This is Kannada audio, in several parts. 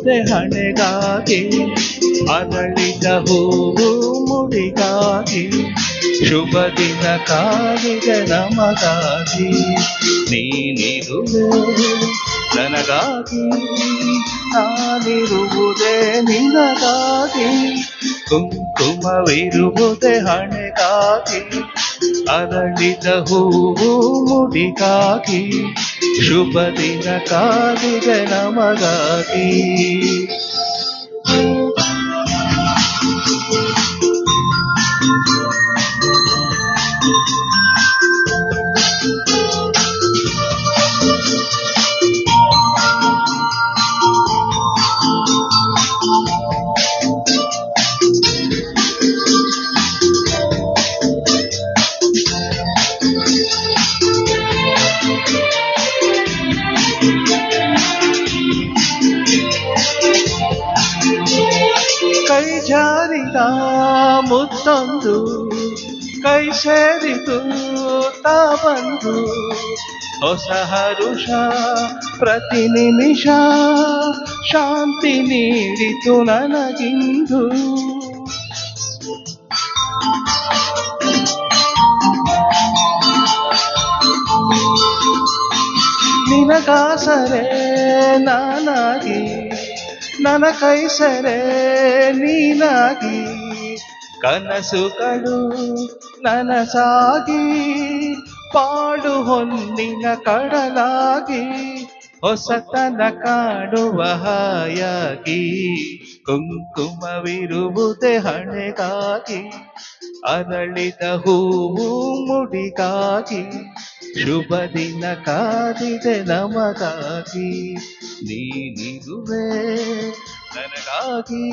ವಿರುವುದೇ ಹಣೆಗಾಗಿ ಅರಳಿದ ಹೂವು ಮುಡಿಗಾಗಿ ಶುಭ ದಿನ ಕಾದಿದೆ ನಮಗಾಗಿ ನೀನಿರುವೆ ನನಗಾಗಿ ನಾನಿರುವುದೇ ನಿನಗಾಗಿ ಕುಂಕುಮವಿರುವುದೇ ಹಣೆಗಾಗಿ ಅರಳಿದ ಹೂವು ಮುಡಿಗಾಗಿ ಶುಭ ದಿನ ಕಾದಿದೆ ನಮಗಾಗಿ ಕೈ ಜಾರಿದ ಮುತ್ತೊಂದು ಕೈ ಸೇರಿತು ತಾ ಬಂದು ಹೊಸ ಹರುಷ ಪ್ರತಿ ನಿಮಿಷ ಶಾಂತಿ ನೀಡಿತು ನನಗಿಂದು ನಿನಗಾಸರೆ ನಾನಾಗಿ ನನ್ನ ಕೈ ಸರೆ ನೀನಾಗಿ ಕನಸುಗಳು ನನಸಾಗಿ ಪಾಡು ಹೊನ್ನಿನ ಕಡಲಾಗಿ ಹೊಸತನ ಕಾಡುವ ಹಾಯಾಗಿ ಕುಂಕುಮವಿರುವುದೇ ಹಣೆಗಾಗಿ ಅರಳಿದ ಹೂವು ಮುಡಿಗಾಗಿ ಶುಭ ದಿನ ಕಾದಿದೆ ನಮಗಾಗಿ ನೀನಿರುವೆ ನನಗಾಗಿ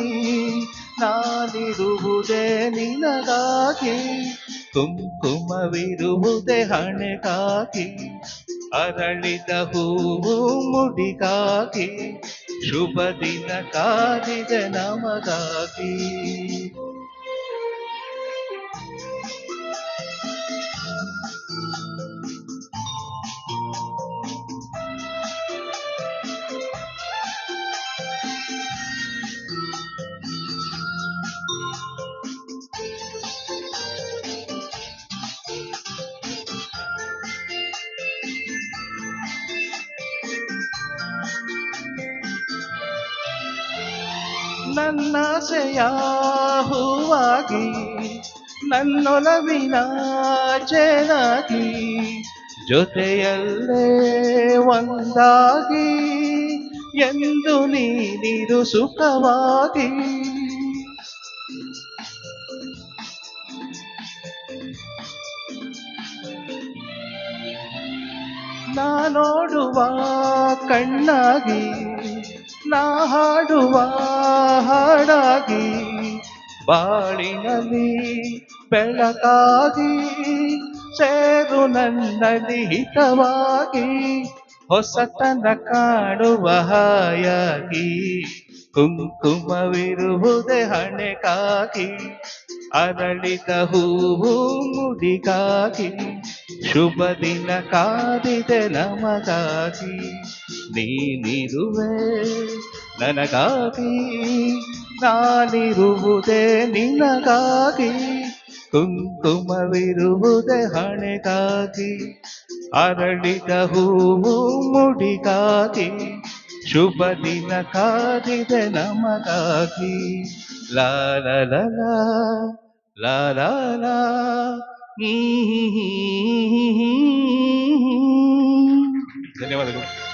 ನಾನಿರುವುದೇ ನಿನಗಾಗಿ ಕುಂಕುಮವಿರುವುದೇ ಹಣೆಗಾಗಿ ಅರಳಿದ ಹೂವು ಮುಡಿಗಾಗಿ ಶುಭ ದಿನ ಕಾದಿದೆ ನಮಗಾಗಿ ನನ್ನಾಸೆಯ ಹೂವಾಗಿ ನನ್ನೊಲವಿನ ಜೇನಾಗಿ ಜೊತೆಯಲ್ಲೇ ಒಂದಾಗಿ ಎಂದು ನೀನಿರು ಸುಖವಾಗಿ ನಾ ನೋಡುವ ಕಣ್ಣಾಗಿ ನಾ ಹಾಡುವ ಹಾಡಾಗಿ ಬಾಳಿನಲ್ಲಿ ಬೆಳಕಾಗಿ ಸೇರು ನನ್ನಲ್ಲಿ ಹಿತವಾಗಿ ಹೊಸತನ ಕಾಡುವ ಹಾಯಾಗಿ ಕುಂಕುಮವಿರುವುದೇ ಹಣೆಗಾಗಿ ಅರಳಿದ ಹೂವು ಮುಡಿಗಾಗಿ ಶುಭ ದಿನ ಕಾದಿದೆ ನಮಗಾಗಿ ನೀನಿರುವೆ ನನಗಾಗಿ ನಾನಿರುವುದೇ ನಿನಗಾಗಿ ಕುಂಕುಮವಿರುವುದೇ ಹಣೆಗಾಗಿ ಅರಳಿದ ಹೂವು ಮುಡಿಗಾಗಿ ಶುಭ ದಿನ ಕಾದಿದೆ ನಮಗಾಗಿ ಲಾ ಲಾ ಲಾ ಲಾ ಲಾ ಲಾ ಧನ್ಯವಾದಗಳು.